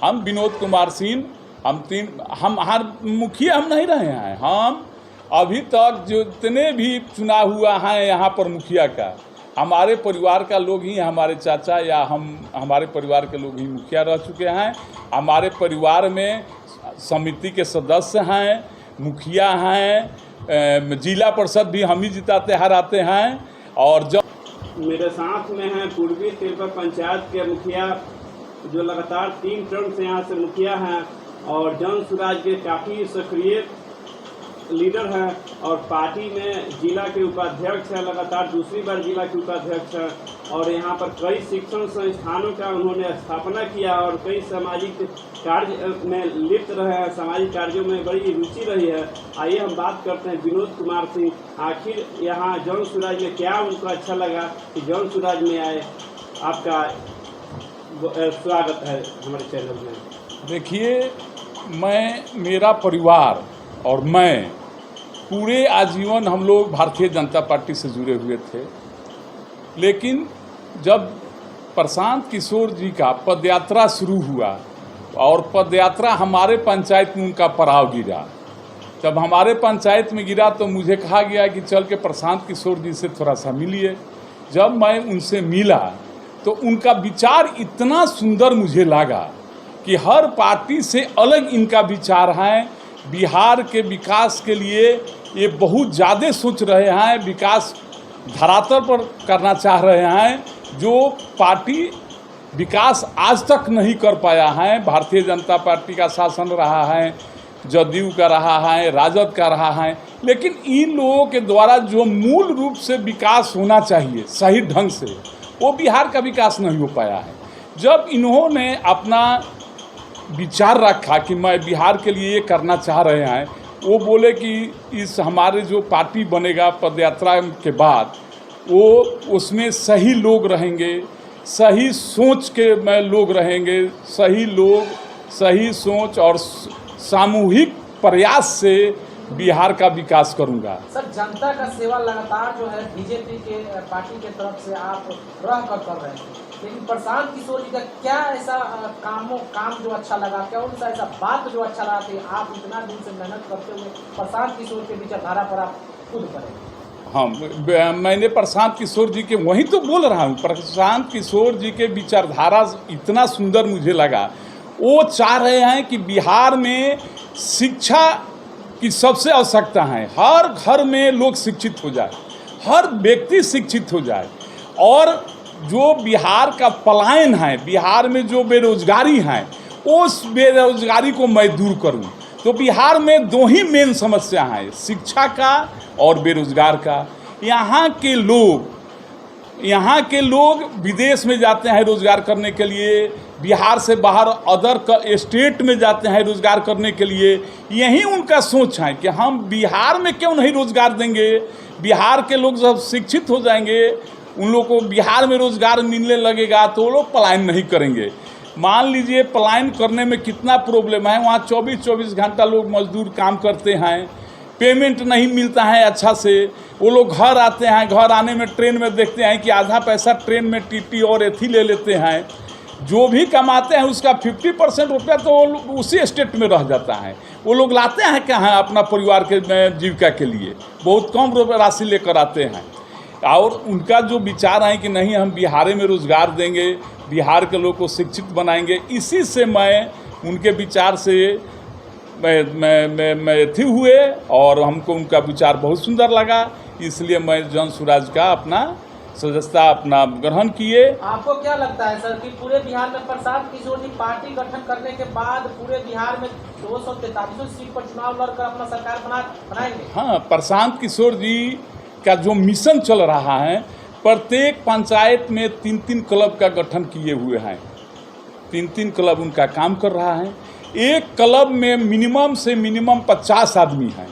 हम विनोद कुमार सिंह, हम हर मुखिया हम नहीं रहे हैं। हम अभी तक जितने भी चुनाव हुआ है यहाँ पर मुखिया का, हमारे परिवार का लोग ही, हमारे चाचा या हमारे परिवार के लोग ही मुखिया रह चुके हैं। हमारे परिवार में समिति के सदस्य हैं, मुखिया हैं, जिला परिषद भी हम ही जिताते हराते हैं। और जब मेरे साथ में हैं पूर्वी तिरपा पंचायत के मुखिया जो लगातार 3 टर्म से यहाँ से मुखिया हैं और जन सुराज के काफ़ी सक्रिय लीडर हैं और पार्टी में जिला के उपाध्यक्ष हैं, लगातार दूसरी बार जिला के उपाध्यक्ष हैं और यहाँ पर कई शिक्षण संस्थानों का उन्होंने स्थापना किया और कई सामाजिक कार्य में लिप्त रहे हैं, सामाजिक कार्यों में बड़ी रुचि रही है। आइए हम बात करते हैं विनोद कुमार सिंह, आखिर यहाँ जन सुराज में क्या उनको अच्छा लगा कि जन सुराज में आए। आपका स्वागत है हमारे चैनल में। देखिए, मेरा परिवार और मैं पूरे आजीवन हम लोग भारतीय जनता पार्टी से जुड़े हुए थे, लेकिन जब प्रशांत किशोर जी का पदयात्रा शुरू हुआ और पदयात्रा हमारे पंचायत में उनका पड़ाव गिरा, जब हमारे पंचायत में गिरा तो मुझे कहा गया कि चल के प्रशांत किशोर जी से थोड़ा सा मिलिए। जब मैं उनसे मिला तो उनका विचार इतना सुंदर मुझे लगा कि हर पार्टी से अलग इनका विचार है। बिहार के विकास के लिए ये बहुत ज़्यादा सोच रहे हैं, विकास धरातल पर करना चाह रहे हैं, जो पार्टी विकास आज तक नहीं कर पाया है। भारतीय जनता पार्टी का शासन रहा है, जदयू का रहा है, राजद का रहा है, लेकिन इन लोगों के द्वारा जो मूल रूप से विकास होना चाहिए सही ढंग से, वो बिहार का विकास नहीं हो पाया है। जब इन्होंने अपना विचार रखा कि मैं बिहार के लिए ये करना चाह रहे हैं, वो बोले कि इस हमारे जो पार्टी बनेगा पदयात्रा के बाद, वो उसमें सही लोग रहेंगे, सही सोच के में लोग रहेंगे, सही लोग, सही सोच और सामूहिक प्रयास से बिहार का विकास करूंगा। सर, जनता का सेवा लगातार जो है बीजेपी के पार्टी के तरफ से आप रह कर रहे हैं, लेकिन प्रशांत किशोर जी का क्या ऐसा काम जो अच्छा लगा, क्या उनका ऐसा बात जो अच्छा लगा कि आप इतना दिन से मेहनत करते हुए प्रशांत किशोर के विचारधारा पर आप खुद करें? हाँ, मैंने प्रशांत किशोर जी के वही तो बोल रहा हूँ, प्रशांत किशोर जी के विचारधारा इतना सुंदर मुझे लगा। वो चाह रहे हैं कि बिहार में शिक्षा की सबसे आवश्यकता है, हर घर में लोग शिक्षित हो जाए, हर व्यक्ति शिक्षित हो जाए, और जो बिहार का पलायन है, बिहार में जो बेरोजगारी है, उस बेरोजगारी को मैं दूर करूं। तो बिहार में 2 ही मेन समस्या हैं, शिक्षा का और बेरोजगार का। यहाँ के लोग विदेश में जाते हैं रोजगार करने के लिए, बिहार से बाहर अदर स्टेट में जाते हैं रोजगार करने के लिए। यही उनका सोच है कि हम बिहार में क्यों नहीं रोजगार देंगे, बिहार के लोग जब शिक्षित हो जाएंगे, उन लोगों को बिहार में रोजगार मिलने लगेगा तो वो लोग पलायन नहीं करेंगे। मान लीजिए पलायन करने में कितना प्रॉब्लम है, वहाँ 24-24 घंटा लोग मजदूर काम करते हैं, पेमेंट नहीं मिलता है अच्छा से। वो लोग घर आते हैं, घर आने में ट्रेन में देखते हैं कि आधा पैसा ट्रेन में टीटी और एथी ले लेते हैं। जो भी कमाते हैं उसका 50% रुपया तो उसी स्टेट में रह जाता है। वो लोग लाते हैं कहाँ अपना परिवार के जीविका के लिए, बहुत कम राशि लेकर आते हैं। और उनका जो विचार है कि नहीं, हम बिहार में रोजगार देंगे, बिहार के लोग को शिक्षित बनाएंगे, इसी से मैं उनके विचार से मैं अथी हुए और हमको उनका विचार बहुत सुंदर लगा, इसलिए मैं जन सुराज का अपना सदस्यता अपना ग्रहण किए। आपको क्या लगता है सर कि पूरे बिहार में प्रशांत किशोर जी पार्टी गठन करने के बाद पूरे बिहार में 243 सीट पर चुनाव लड़कर अपना सरकार बनाएंगे? हाँ, प्रशांत किशोर जी का जो मिशन चल रहा है, प्रत्येक पंचायत में 3-3 क्लब का गठन किए हुए हैं, 3-3 क्लब उनका काम कर रहा है। एक क्लब में मिनिमम से मिनिमम 50 आदमी हैं,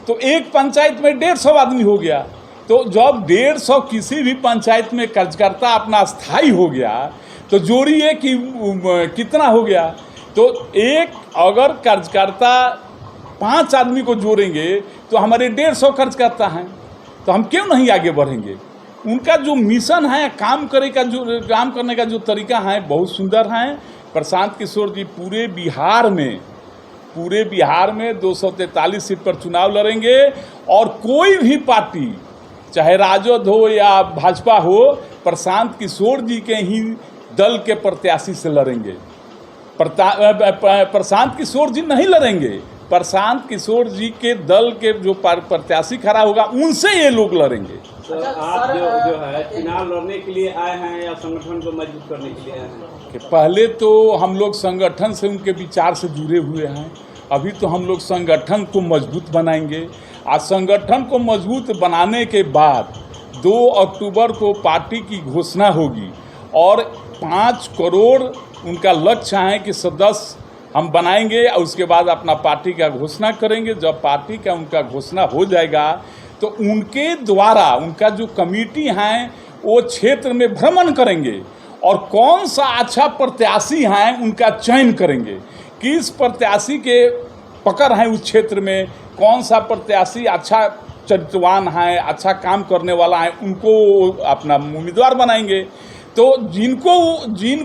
तो एक पंचायत में 150 आदमी हो गया। तो जब 150 किसी भी पंचायत में कार्यकर्ता अपना स्थायी हो गया तो जोड़िए कि कितना हो गया। तो एक अगर कार्यकर्ता 5 आदमी को जोड़ेंगे तो हमारे 150 कार्यकर्ता हैं, तो हम क्यों नहीं आगे बढ़ेंगे। उनका जो मिशन है, काम करने का जो तरीका है बहुत सुंदर है। प्रशांत किशोर जी पूरे बिहार में 243 सीट पर चुनाव लड़ेंगे और कोई भी पार्टी चाहे राजद हो या भाजपा हो, प्रशांत किशोर जी के ही दल के प्रत्याशी से लड़ेंगे। प्रशांत किशोर जी नहीं लड़ेंगे, प्रशांत किशोर जी के दल के जो प्रत्याशी खड़ा होगा उनसे ये लोग लड़ेंगे। तो आप जो है चुनाव लड़ने के लिए आए हैं या संगठन को मजबूत करने के लिए आए हैं? कि पहले तो हम लोग संगठन से उनके विचार से जुड़े हुए हैं, अभी तो हम लोग संगठन को मजबूत बनाएंगे। आज संगठन को मजबूत बनाने के बाद 2 अक्टूबर को पार्टी की घोषणा होगी और 5 करोड़ उनका लक्ष्य है कि सदस्य हम बनाएंगे और उसके बाद अपना पार्टी का घोषणा करेंगे। जब पार्टी का उनका घोषणा हो जाएगा तो उनके द्वारा उनका जो कमेटी हैं वो क्षेत्र में भ्रमण करेंगे और कौन सा अच्छा प्रत्याशी हैं उनका चयन करेंगे। किस प्रत्याशी के पकड़ है उस क्षेत्र में, कौन सा प्रत्याशी अच्छा चरित्रवान है, अच्छा काम करने वाला है, उनको अपना उम्मीदवार बनाएंगे। तो जिनको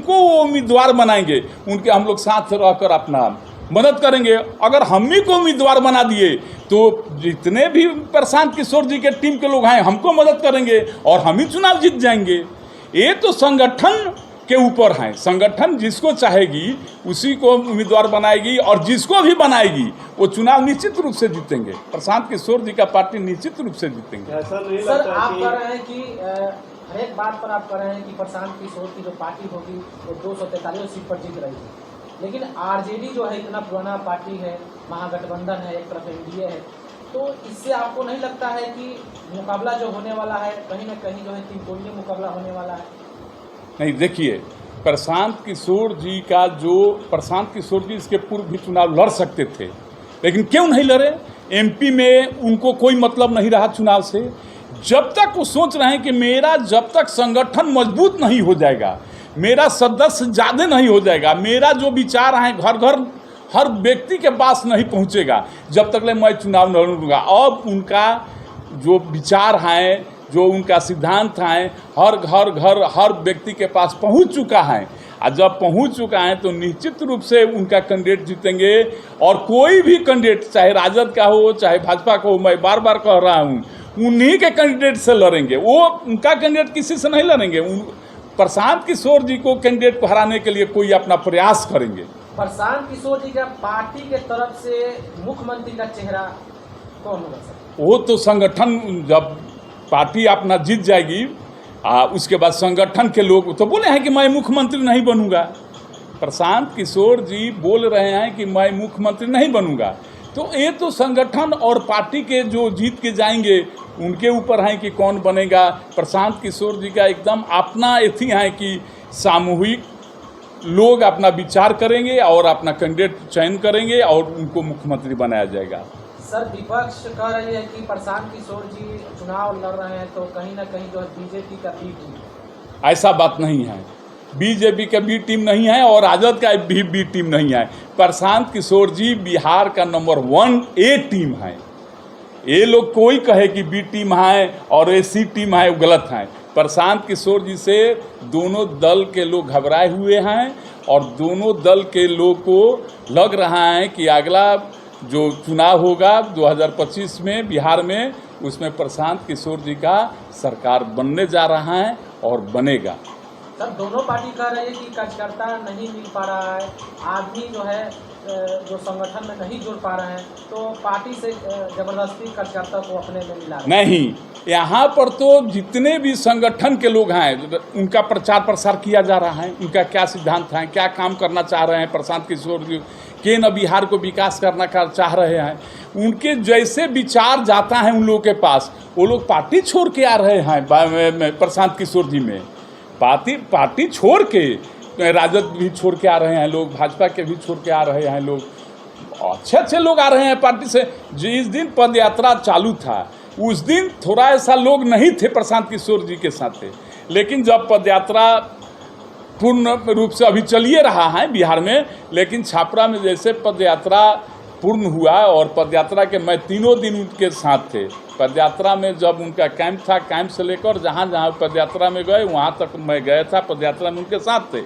वो उम्मीदवार बनाएंगे उनके हम लोग साथ रहकर अपना मदद करेंगे। अगर हम ही को उम्मीदवार बना दिए तो जितने भी प्रशांत किशोर जी के टीम के लोग हैं हमको मदद करेंगे और हम ही चुनाव जीत जाएंगे। ये तो संगठन के ऊपर है, संगठन जिसको चाहेगी उसी को उम्मीदवार बनाएगी और जिसको भी बनाएगी वो चुनाव निश्चित रूप से जीतेंगे। प्रशांत किशोर जी का पार्टी निश्चित रूप से जीतेंगे। ऐसा नहीं सर, लगता आप कि कह रहे हैं कि हर एक बात पर आप कह रहे हैं कि प्रशांत किशोर की जो पार्टी होगी वो 243 सीट पर जीत रही है, लेकिन आरजेडी जो है इतना पुराना पार्टी है, महागठबंधन है, एक तरफ एनडीए है, तो इससे आपको नहीं लगता है कि मुकाबला जो होने वाला है कहीं ना कहीं जो है त्रिकोणीय मुकाबला होने वाला है? नहीं, देखिए प्रशांत किशोर जी इसके पूर्व भी चुनाव लड़ सकते थे, लेकिन क्यों नहीं लड़े? एमपी में उनको कोई मतलब नहीं रहा चुनाव से। जब तक वो सोच रहे हैं कि मेरा जब तक संगठन मजबूत नहीं हो जाएगा, मेरा सदस्य ज़्यादा नहीं हो जाएगा, मेरा जो विचार है घर घर हर व्यक्ति के पास नहीं पहुंचेगा, जब तक ले मैं चुनाव नहीं लड़ूंगा। अब उनका जो विचार है, जो उनका सिद्धांत है, हर घर हर व्यक्ति के पास पहुंच चुका है। और जब पहुंच चुका है तो निश्चित रूप से उनका कैंडिडेट जीतेंगे। और कोई भी कैंडिडेट चाहे राजद का हो चाहे भाजपा का हो, मैं बार बार कह रहा हूँ, उन्हीं के कैंडिडेट से लड़ेंगे। वो उनका कैंडिडेट किसी से नहीं लड़ेंगे। प्रशांत किशोर जी को कैंडिडेट को हराने के लिए कोई अपना प्रयास करेंगे। प्रशांत किशोर जी का पार्टी के तरफ से मुख्यमंत्री का चेहरा कौन होगा सर? वो तो संगठन, जब पार्टी अपना जीत जाएगी उसके बाद संगठन के लोग तो बोले हैं कि मैं मुख्यमंत्री नहीं बनूंगा। प्रशांत किशोर जी बोल रहे हैं कि मैं मुख्यमंत्री नहीं बनूंगा, तो ये तो संगठन और पार्टी के जो जीत के जाएंगे उनके ऊपर है कि कौन बनेगा। प्रशांत किशोर जी का एकदम अपना एथी है कि सामूहिक लोग अपना विचार करेंगे और अपना कैंडिडेट चयन करेंगे और उनको मुख्यमंत्री बनाया जाएगा। सर, विपक्ष कह रही है कि प्रशांत किशोर जी चुनाव लड़ रहे हैं तो कहीं ना कहीं जो है बीजेपी का बी टीम। ऐसा बात नहीं है, बीजेपी का बी टीम नहीं है और राजद का भी बी टीम नहीं है। प्रशांत किशोर जी बिहार का नंबर 1 ए टीम है। ये लोग कोई कहे कि बी टीम है और ए सी टीम है, वो गलत है। प्रशांत किशोर जी से दोनों दल के लोग घबराए हुए हैं और दोनों दल के लोग को लग रहा है कि अगला जो चुनाव होगा 2025 में बिहार में, उसमें प्रशांत किशोर जी का सरकार बनने जा रहा है और बनेगा। सर, दोनों पार्टी कह रही है कि कार्यकर्ता नहीं मिल पा रहा है, आदमी जो है जो संगठन में नहीं जुड़ पा रहे हैं, तो पार्टी से जबरदस्ती कार्यकर्ता को अपने में मिला नहीं। यहाँ पर तो जितने भी संगठन के लोग हैं उनका प्रचार प्रसार किया जा रहा है, उनका क्या सिद्धांत है, क्या काम करना चाह रहे हैं प्रशांत किशोर जी, के न बिहार को विकास करना चाह रहे हैं, उनके जैसे विचार जाता है उन लोगों के पास, वो लोग पार्टी छोड़ के आ रहे हैं। प्रशांत किशोर जी में पार्टी छोड़ के राजद भी छोड़ के आ रहे हैं लोग, भाजपा के भी छोड़ के आ रहे हैं लोग, अच्छे लोग आ रहे हैं पार्टी से। जिस दिन पद यात्रा चालू था उस दिन थोड़ा ऐसा लोग नहीं थे प्रशांत किशोर जी के साथ, लेकिन जब पद यात्रा पूर्ण रूप से अभी चलिए रहा है बिहार में, लेकिन छापरा में जैसे पदयात्रा पूर्ण हुआ और पदयात्रा के मैं 3 दिन उनके साथ थे। पदयात्रा में जब उनका कैंप था, कैंप से लेकर जहाँ जहाँ पदयात्रा में गए वहाँ तक मैं गया था, पदयात्रा में उनके साथ थे।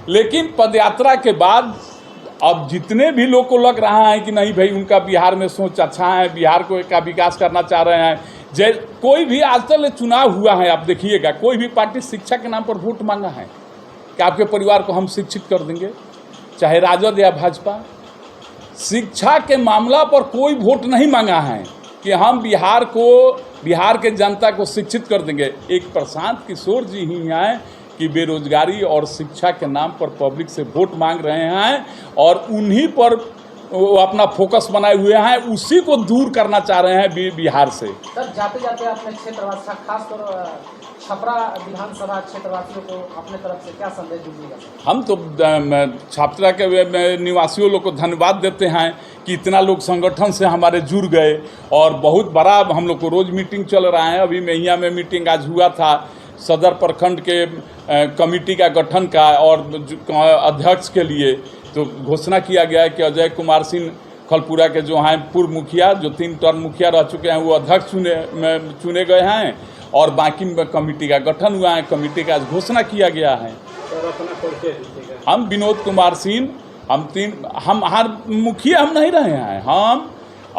लेकिन पदयात्रा के बाद अब जितने भी लोग को लग रहा है कि नहीं भाई उनका बिहार में सोच अच्छा है, बिहार को का विकास करना चाह रहे हैं, कोई भी आज तक चुनाव हुआ है, आप देखिएगा कोई भी पार्टी शिक्षा के नाम पर वोट मांगा है कि आपके परिवार को हम शिक्षित कर देंगे, चाहे राजद या भाजपा। शिक्षा के मामला पर कोई वोट नहीं मांगा है कि हम बिहार के जनता को शिक्षित कर देंगे। एक प्रशांत किशोर जी ही हैं कि बेरोजगारी और शिक्षा के नाम पर पब्लिक से वोट मांग रहे हैं और उन्हीं पर वो अपना फोकस बनाए हुए हैं, उसी को दूर करना चाह रहे हैं बिहार से। सर जाते जाते अपने क्षेत्रवासी, खासतौर छपरा विधानसभा क्षेत्रवासियों को अपने तरफ से क्या संदेश दीजिएगा? हम तो छपरा के निवासियों लोग को धन्यवाद देते हैं कि इतना लोग संगठन से हमारे जुड़ गए और बहुत बड़ा हम लोग को रोज मीटिंग चल रहा है। अभी मेहिया में मीटिंग आज हुआ था सदर प्रखंड के कमेटी का गठन का और अध्यक्ष के लिए तो घोषणा किया गया है कि अजय कुमार सिंह खलपुरा के जो हैं पूर्व मुखिया, जो 3 टर्म मुखिया रह चुके हैं, वो अध्यक्ष चुने गए हैं और बाकी कमेटी का गठन हुआ है। कमेटी का घोषणा किया गया है। हम विनोद कुमार सिंह, हम हर मुखिया हम नहीं रहे हैं। हम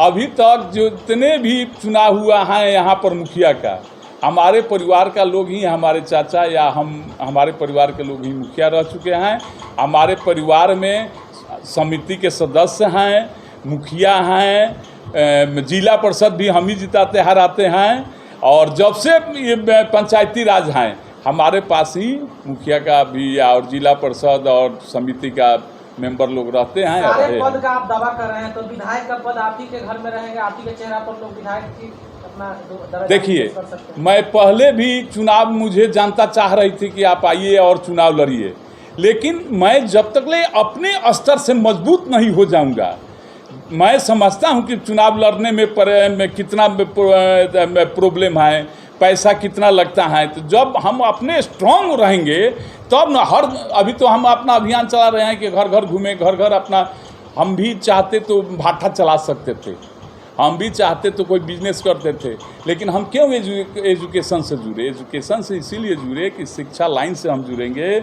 अभी तक जितने भी चुनाव हुआ है यहाँ पर मुखिया का, हमारे परिवार का लोग ही, हमारे चाचा या हमारे परिवार के लोग ही मुखिया रह चुके हैं। हमारे परिवार में समिति के सदस्य हैं, मुखिया हैं, जिला परिषद भी हम ही जिताते हराते हैं और जब से ये पंचायती राज हैं हमारे पास ही मुखिया का भी और जिला परिषद और समिति का मेंबर लोग रहते हैं। सारे पद का आप दावा कर रहे हैं तो विधायक का पद आप ही के घर में रहेंगे, आप ही के चेहरा पर लोग विधायक की देखिए, मैं पहले भी चुनाव मुझे जनता चाह रही थी कि आप आइए और चुनाव लड़िए, लेकिन मैं जब तक ले अपने स्तर से मजबूत नहीं हो जाऊंगा। मैं समझता हूं कि चुनाव लड़ने में कितना प्रॉब्लम है, पैसा कितना लगता है, तो जब हम अपने स्ट्रांग रहेंगे तब ना अभी तो हम अपना अभियान चला रहे हैं कि घर घर घूमे, घर घर अपना, हम भी चाहते तो भाटा चला सकते थे, हम भी चाहते तो कोई बिजनेस करते थे, लेकिन हम क्यों एजुकेशन से जुड़े? एजुकेशन से इसीलिए जुड़े कि शिक्षा लाइन से हम जुड़ेंगे,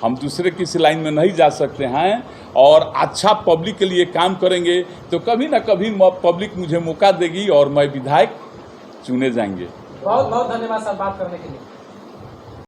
हम दूसरे किसी लाइन में नहीं जा सकते हैं और अच्छा पब्लिक के लिए काम करेंगे तो कभी ना कभी पब्लिक मुझे मौका देगी और मैं विधायक चुने जाएंगे। बहुत बहुत धन्यवाद सर बात करने के लिए।